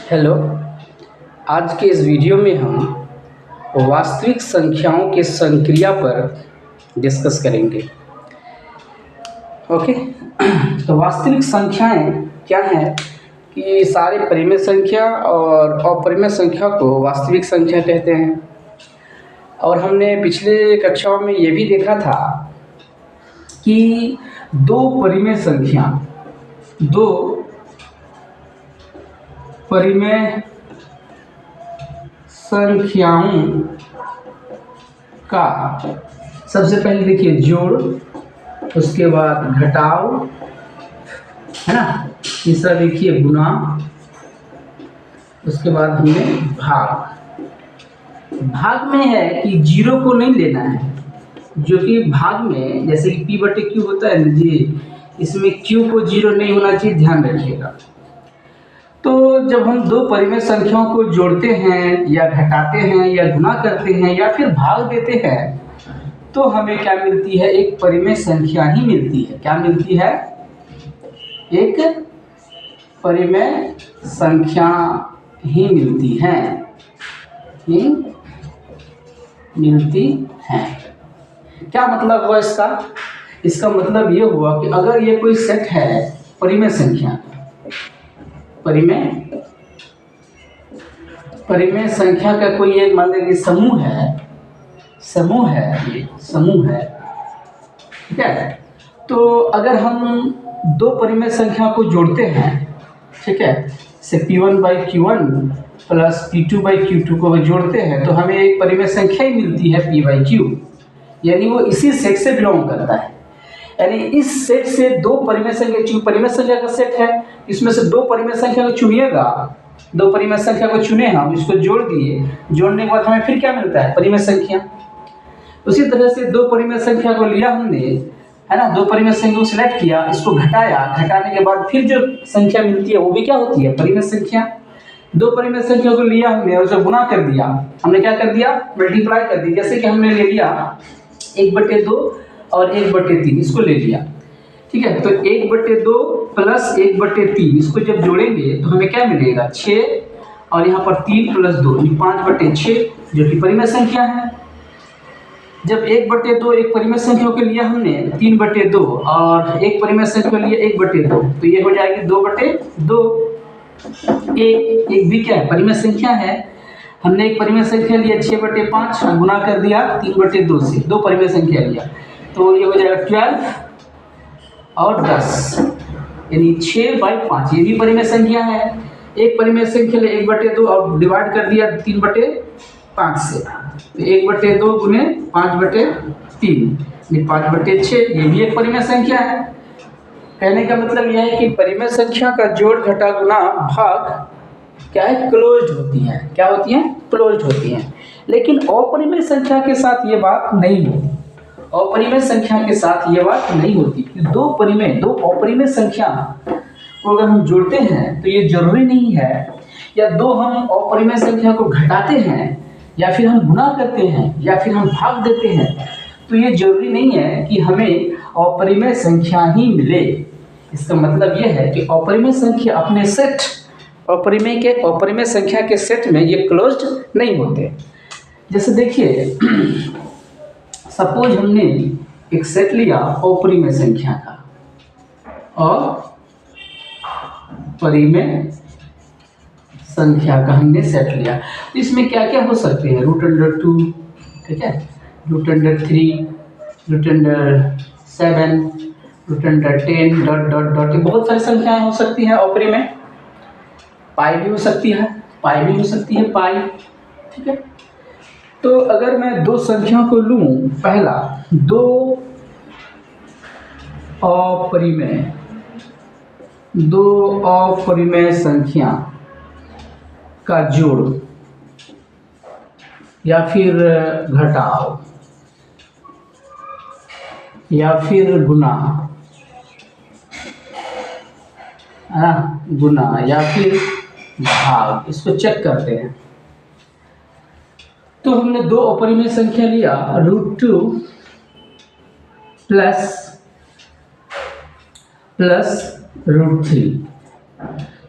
Hello. आज के इस वीडियो में हम वास्तविक संख्याओं के संक्रिया पर डिस्कस करेंगे। ओके। तो वास्तविक संख्याएं क्या हैं कि सारे परिमेय संख्या और अपरिमेय संख्या को वास्तविक संख्या कहते हैं। और हमने पिछले कक्षाओं में ये भी देखा था कि दो परिमेय संख्याओं का सबसे पहले देखिए जोड़, उसके बाद घटाव, है ना। तीसरा देखिए गुणा, उसके बाद हमने भाग में है कि जीरो को नहीं लेना है, जो कि भाग में जैसे कि P बटे Q होता है ना जी, इसमें Q को जीरो नहीं होना चाहिए, ध्यान रखिएगा। तो जब हम दो परिमेय संख्याओं को जोड़ते हैं या घटाते हैं या गुणा करते हैं या फिर भाग देते हैं तो हमें क्या मिलती है? एक परिमेय संख्या ही मिलती है। क्या मिलती है? एक परिमेय संख्या ही मिलती है। क्या मतलब हुआ इसका? इसका मतलब ये हुआ कि अगर ये कोई सेट है परिमेय संख्या, परिमेय संख्या का कोई एक मान लीजिए समूह है, ठीक है। तो अगर हम दो परिमेय संख्या को जोड़ते हैं, ठीक है, से P1/Q1 प्लस P2/Q2 को जोड़ते हैं तो हमें एक परिमेय संख्या ही मिलती है P/Q, यानी वो इसी सेट से बिलोंग करता है। यानी इस सेट से दो परिमेय संख्या, परिमेय संख्या का सेट है, इसमें से दो परिमेय संख्या को चुनिएगा, दो परिमेय संख्या को चुने हम, इसको जोड़ दिए, जोड़ने के बाद हमें फिर क्या मिलता है? परिमेय संख्या। उसी तरह से दो परिमेय संख्या को लिया हमने, है ना, दो परिमेय संख्या को सिलेक्ट किया, इसको घटाया, घटाने के बाद फिर जो संख्या मिलती है वो भी क्या होती है? परिमेय संख्या। दो परिमेय संख्या को लिया हमने और उसे गुणा कर दिया, हमने क्या कर दिया? मल्टीप्लाई कर दी। जैसे कि हमने ले लिया 1/2 और 1/3, इसको ले लिया, ठीक है। तो 1/2 प्लस 1/3 इसको जब जोड़ेंगे तो हमें क्या मिलेगा? 6, और यहाँ पर 3 प्लस 2 5/6, जो कि परिमेय संख्या है। जब 1/2 एक परिमेय संख्या के लिए हमने 3/2 और एक परिमेय संख्या के लिए 1/2, तो ये हो जाएगी 2/2। एक भी क्या है? परिमेय संख्या है। हमने एक परिमेय संख्या लिया 6/5, गुणा कर दिया 3/2 से, दो परिमेय संख्या लिया, तो ये हो जाएगा 12 और 10, यानी 6/5। ये भी परिमेय संख्या है। एक परिमेय संख्या ले 1/2 और डिवाइड कर दिया 3/5 से, तो 1/2 गुने 5/3, 5/6, ये भी एक परिमेय संख्या है। कहने का मतलब यह है कि परिमेय संख्या का जोड़, घटा, गुणा, भाग क्या है? क्लोज्ड होती हैं। क्या होती हैं? क्लोज्ड होती हैं। लेकिन अपरिमेय संख्या के साथ ये बात नहीं होती। अपरिमेय संख्या के साथ ये बात नहीं होती कि दो अपरिमेय संख्या को अगर हम जोड़ते हैं तो ये जरूरी नहीं है, या दो हम अपरिमेय संख्या को घटाते हैं या फिर हम गुणा करते हैं या फिर हम भाग देते हैं, तो ये जरूरी नहीं है कि हमें अपरिमेय संख्या ही मिले। इसका मतलब यह है कि अपरिमेय संख्या अपने सेट, अपरिमेय संख्या के सेट में ये क्लोज्ड नहीं होते। जैसे देखिए, सपोज हमने एक सेट लिया अपरिमेय संख्या का, और परिमेय संख्या का हमने सेट लिया, तो इसमें क्या क्या हो सकते हैं? √2, ठीक है, √3, √7, √10, डॉट, ये बहुत सारी संख्याएं हो सकती हैं अपरिमेय। पाई भी हो सकती है, पाई, ठीक है। तो अगर मैं दो संख्या को लूं, पहला दो अपरिमेय संख्या का जोड़ या फिर घटाव या फिर गुणा या फिर भाग, इसको चेक करते हैं। तो हमने दो अपरिमेय संख्या लिया, √2 प्लस √3।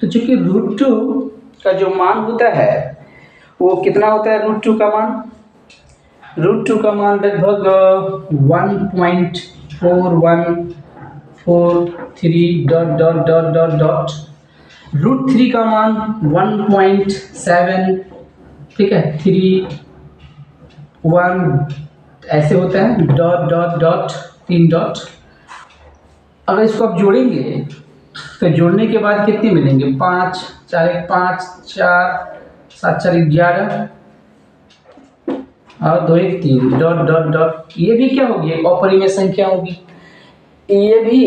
तो चूंकि √2 का जो मान होता है वो कितना होता है, रूट 2 का मान? रूट 2 का मान लगभग 1.4143 dot dot dot dot dot, root 3 का मान 1.7, ठीक है, 31 ऐसे होता है, डॉट डॉट डॉट 3 डॉट। अगर इसको आप जोड़ेंगे तो जोड़ने के बाद कितने मिलेंगे, 5 4 1 5 4 7 4 11 और 2 1 3 डॉट डॉट डॉट। ये भी क्या होगी, एक अपरिमेय संख्या होगी। ये भी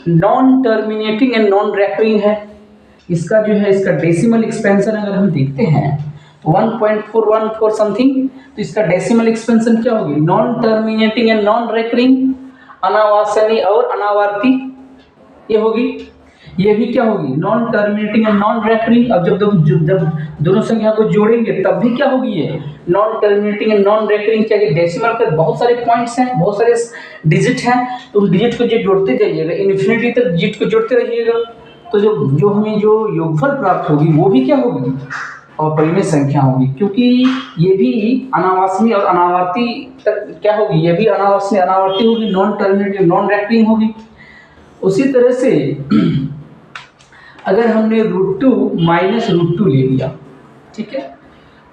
non terminating and non recurring है। इसका जो है, इसका डेसिमल एक्सपेंशन अगर हम देखते हैं 1.414 समथिंग, तो इसका डेसिमल एक्सपेंशन क्या होगी, non terminating and non recurring, अनावासनी और अनावर्ती ये होगी। ये भी क्या होगी, non terminating and non recurring. अब जब दोनों संख्या को जोड़ेंगे तब भी क्या होगी, ये non terminating and non recurring. क्या डेसिमल के बहुत सारे पॉइंट्स हैं, बहुत सारे डिजिट हैं, तो उन डिजिट को जो जोड़ते जाइएगा, इन्फिनिटी तक डिजिट को जोड़ते रहिएगा, तो जो हमें जो योगफल प्राप्त होगी वो भी क्या होगी, अपरिमेय संख्या होगी। क्योंकि ये भी अनावासनी और अनावर्ती तक क्या होगी, ये भी अनावासनी अनावर्ती होगी, नॉन टर्मिनेटिंग नॉन रेकरिंग होगी। उसी तरह से अगर हमने रूट 2 माइनस रूट 2 ले लिया, ठीक है,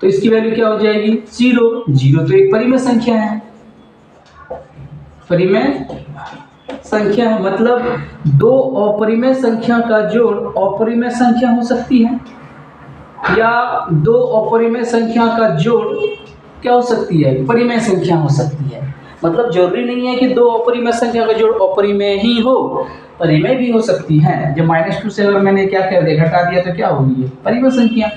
तो इसकी वैल्यू क्या हो जाएगी, 0। 0 तो एक परिमेय संख्या है, परिमेय संख्या है, मतलब दो अपरिमेय संख्या का जोड़ अपरिमेय संख्या हो सकती है, या दो अपरिमेय संख्या का जोड़ क्या हो सकती है, परिमेय संख्या हो सकती है। मतलब जरूरी नहीं है कि दो अपरिमेय संख्या का जोड़ अपरिमेय ही हो, परिमेय भी हो सकती है। जब -2 से अगर मैंने क्या कर दिया, घटा दिया, तो क्या होगी, ये परिमेय संख्या।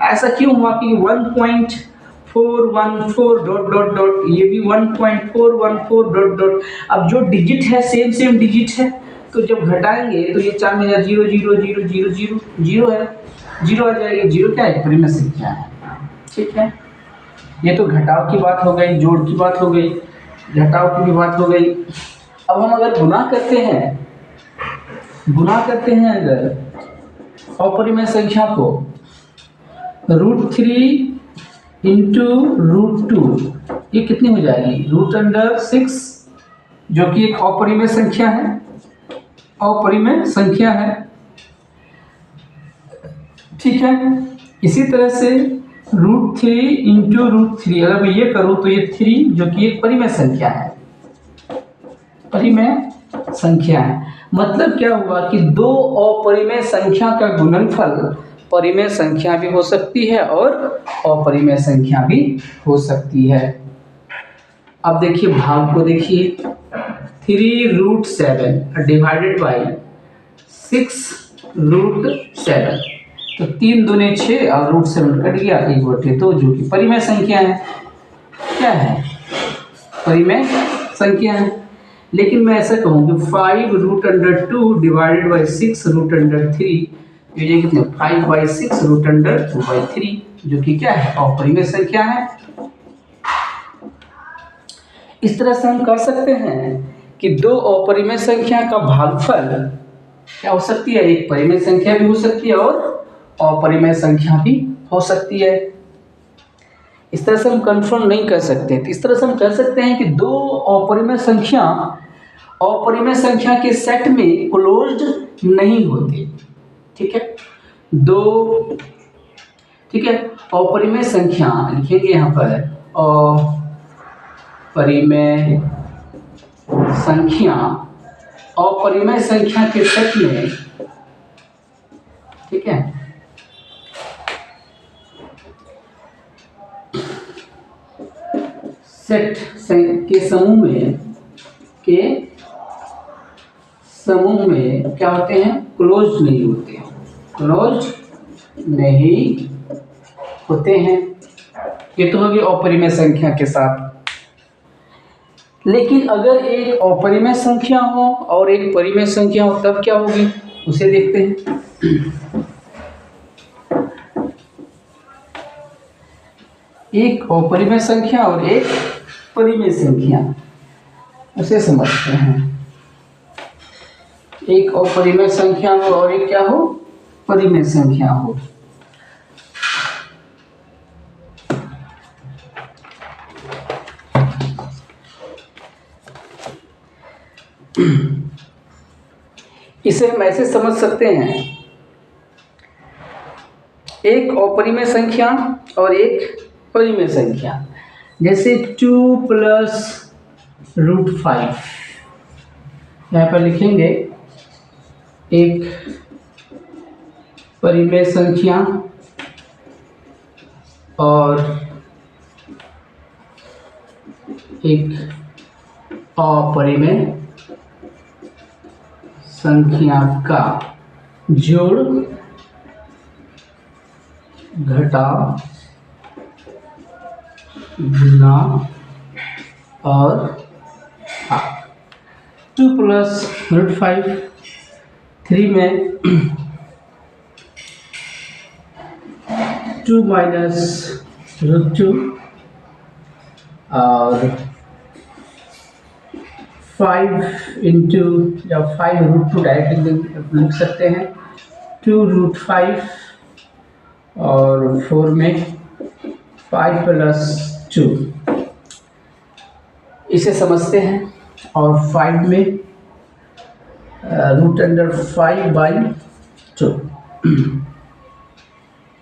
ऐसा क्यों हुआ कि 1.414 डॉट डॉट डॉट, ये भी 1.414 डॉट डॉट। अब जो डिजिट है सेम डिजिट है, तो जब घटाएंगे तो ये 4 में 0 0 0 0 0 0 है, 0 आ जाएगी। 0 क्या है, परिमेय संख्या है, ठीक है। ये तो घटाव की बात हो गई, जोड़ की बात हो गई, घटाव की भी बात हो गई। अब हम अगर गुना करते हैं अगर अपरिमेय संख्या को, √3 इंटू √2, ये कितनी हो जाएगी, √6, जो कि एक अपरिमेय संख्या है, अपरिमेय संख्या है, ठीक है। इसी तरह से √3 इंटू √3, अगर मैं ये करूँ तो ये 3, जो कि एक परिमेय संख्या है, परिमेय संख्या है। मतलब क्या हुआ कि दो अपरिमेय संख्या का गुणनफल परिमेय संख्या भी हो सकती है और अपरिमेय संख्या भी हो सकती है। अब देखिए भाग को देखिए, 3√7 डिवाइडेड बाई 6√7, तो 3 दूने 6 और √7 कट गया, 1/2, जो कि परिमेय संख्या है। क्या है, परिमेय संख्या है। लेकिन मैं ऐसा कहूँ कि 5√2 डिवाइडेड बाई 6√3, ये कितने, 5/6√2/3, जो कि क्या है, अपरिमेय संख्या है। इस तरह से हम कह सकते हैं कि दो अपरिमेय संख्या का भागफल क्या हो सकती है, एक परिमेय संख्या भी हो सकती है और अपरिमेय संख्या भी हो सकती है। इस तरह से हम कंफर्म नहीं कर सकते। तो इस तरह से हम कह सकते हैं कि दो अपरिमेय संख्या के सेट में क्लोज्ड नहीं होते, ठीक है। दो, ठीक है, अपरिमेय संख्या लिखेंगे यहाँ पर, अपरिमेय संख्या के सेट में, ठीक है, सेट के समूह में क्या होते हैं, क्लोज नहीं होते हैं, क्लोज नहीं होते हैं। ये तो होगी अपरिमेय संख्या के साथ। लेकिन अगर एक अपरिमेय संख्या हो और एक परिमेय संख्या हो तब क्या होगी, उसे देखते हैं। एक अपरिमेय संख्या और एक परिमेय संख्या, उसे समझते हैं। एक अपरिमेय संख्या हो और एक क्या हो, परिमेय संख्या हो। इसे हम ऐसे समझ सकते हैं, एक अपरिमेय संख्या और एक परिमेय संख्या। जैसे 2 + √5, यहाँ पर लिखेंगे एक परिमेय संख्या और एक अपरिमेय संख्या का जोड़, घटाव, गुना और भाग। 2 + √5, 3 में 2 - √2 और 5 या 5 √2 डायरेक्टली लिख सकते हैं। 2 √5 और 4 में 5 + 2 इसे समझते हैं। और 5 में √5/2,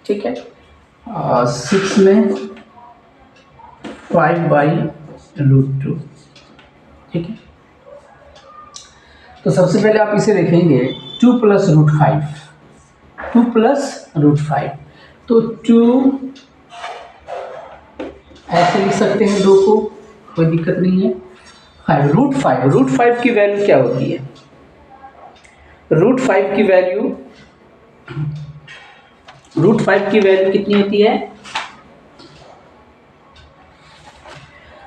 ठीक है। 6 में 5/√2, ठीक है। तो सबसे पहले आप इसे देखेंगे 2 + √5, 2 + √5, तो 2 ऐसे लिख सकते हैं, 2 को, कोई दिक्कत नहीं है। 5 √5 की वैल्यू क्या होती है? √5 की वैल्यू कितनी होती है?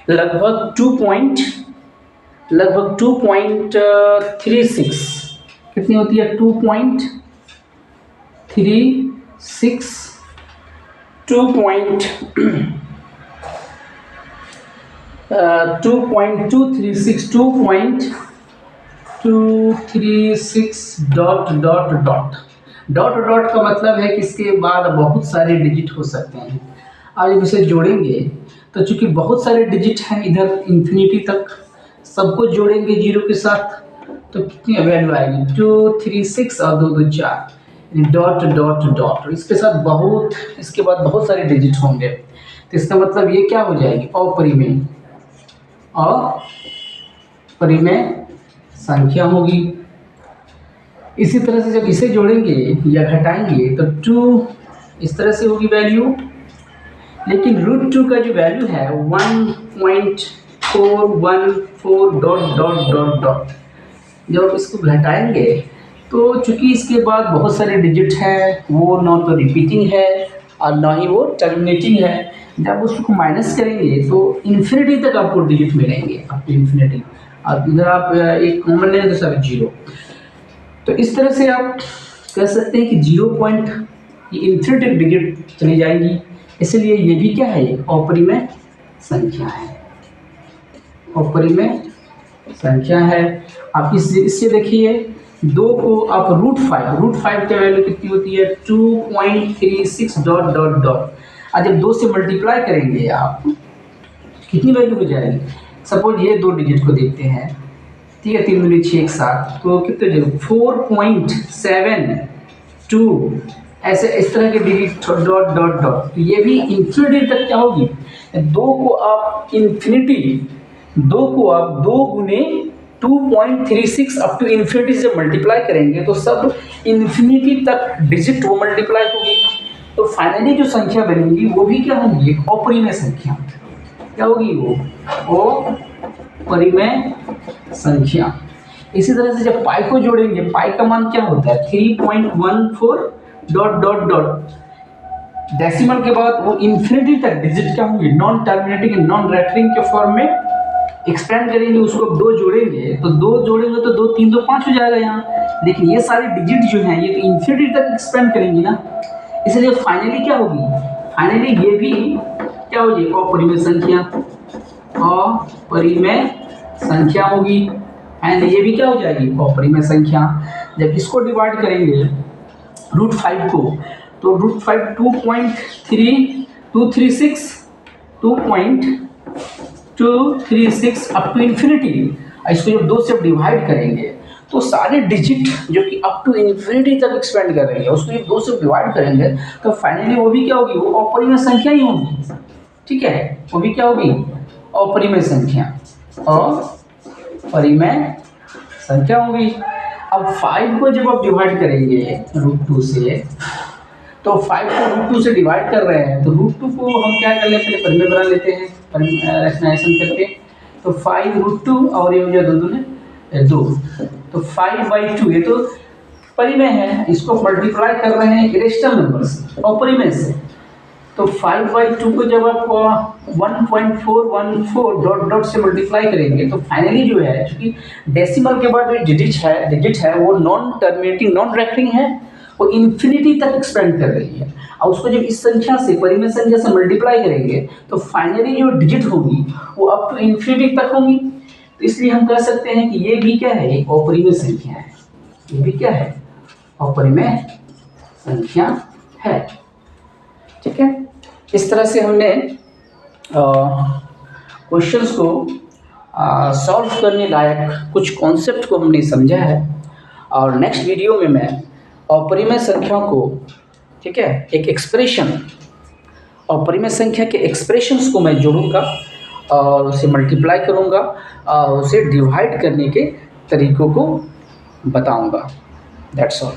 लगभग 2.36 कितनी होती है? 2.36 डॉट का मतलब है कि इसके बाद बहुत सारे डिजिट हो सकते हैं। आप जब इसे जोड़ेंगे तो चूंकि बहुत सारे डिजिट हैं इधर इंफिनिटी तक, सबको जोड़ेंगे जीरो के साथ तो कितनी वैल्यू आएगी? 236 और 2 2 4, डॉट। इसके साथ इसके बाद बहुत सारे डिजिट होंगे, तो इसका मतलब ये क्या हो जाएगी? अपरिमेय संख्या होगी। इसी तरह से जब इसे जोड़ेंगे या घटाएंगे तो 2 इस तरह से होगी वैल्यू, लेकिन √2 का जो वैल्यू है 1.414 ... जब इसको घटाएंगे तो चूंकि इसके बाद बहुत सारे डिजिट हैं, वो ना तो रिपीटिंग है और ना ही वो टर्मिनेटिंग है। जब उसको माइनस करेंगे तो इन्फिनिटी तक आपको डिजिट मिलेंगे, अप टू इन्फिनिटी। और इधर आप एक कॉमन ले तो सब 0। तो इस तरह से आप कह सकते हैं कि 0 पॉइंट इन्फिनिटी डिजिट चली जाएंगी, इसलिए ये भी क्या है? अपरिमेय संख्या है, अपरिमेय संख्या है। आप इससे देखिए 2 को आप √5 की वैल्यू कितनी होती है? 2.36 ... और जब 2 से मल्टीप्लाई करेंगे आप कितनी वैल्यू हो जाएगी? सपोज ये 2 डिजिट को देखते हैं, ठीक है, 3 दूनी 6 7, तो कितने जगह 4.72 ऐसे इस तरह के डिजिट डॉट। तो ये भी इंफिनिटी तक क्या होगी? 2 को आप 2 गुने 2.36 अप टू इन्फिनिटी से मल्टीप्लाई करेंगे तो सब इन्फिनिटी तक डिजिट वो मल्टीप्लाई होगी। तो फाइनली जो संख्या बनेगी वो भी क्या होगी? एक अपरिमेय संख्या। क्या होगी वो? अपरिमेय संख्या। इसी तरह से जब पाई को जोड़ेंगे, पाई का मान क्या होता है? 3.14 ... डेसिमल के बाद वो इन्फिनिटी तक डिजिट क्या होंगे? नॉन टर्मिनेटिंग, नॉन रैटरिंग के फॉर्म में एक्सपेंड करेंगे। उसको 2 जोड़ेंगे तो 2 जोड़ेंगे तो 2 3 2 5 हो जाएगा यहाँ। लेकिन ये सारे डिजिट जो हैं ये तो इन्फिनिटी तक एक्सपेंड करेंगी ना, इसलिए फाइनली क्या होगी? फाइनली ये भी क्या होगी? अपरिमेय संख्या होगी। एंड ये भी क्या हो जाएगी? अपरिमेय संख्या। जब इसको डिवाइड करेंगे √5 को, तो √5 2.236 अप टू इन्फिनिटी। इसको जब 2 से डिवाइड करेंगे तो सारे डिजिट जो कि अप टू इन्फिनिटी तक एक्सपेंड करेंगे, उसको जब 2 से डिवाइड करेंगे तो फाइनली वो भी क्या होगी, वो अपरिमेय संख्या ही होगी। ठीक है, वो भी क्या होगी, अपरिमेय संख्या, अपरिमेय संख्या होगी। अब 5 को जब आप डिवाइड करेंगे √2 से, तो 5 को √2 से डिवाइड कर रहे हैं तो √2 को हम क्या कर लेते हैं, परिमेय बना लेते हैं, रैशनलाइजेशन करके। तो 5√2 और ये हो जाए 2 दूने 2, तो 5/2 ये तो परिमेय है, इसको मल्टीप्लाई कर रहे हैं इरेशनल नंबर से, अपरिमेय से। तो 5/2 को जब आप 1.414 डॉट डॉट से मल्टीप्लाई करेंगे तो फाइनली जो है, क्योंकि डेसिमल के बाद जो डिजिट है वो नॉन टर्मिनेटिंग नॉन रेकरिंग है, वो इन्फिनिटी तक एक्सपेंड कर रही है, और उसको जब इस संख्या से, परिमेय संख्या से मल्टीप्लाई करेंगे तो फाइनली जो डिजिट होगी वो अप टू इन्फिनिटी तक होगी। तो इसलिए हम कह सकते हैं कि ये भी क्या है, एक अपरिमेय संख्या है, ये भी क्या है, अपरिमेय संख्या है। ठीक है, इस तरह से हमने क्वेश्चंस को सॉल्व करने लायक कुछ कॉन्सेप्ट को हमने समझा है, और नेक्स्ट वीडियो में मैं अपरिमेय संख्या को, ठीक है, एक एक्सप्रेशन, अपरिमेय संख्या के एक्सप्रेशंस को मैं जोड़ूंगा और उसे मल्टीप्लाई करूंगा और उसे डिवाइड करने के तरीकों को बताऊंगा। That's all.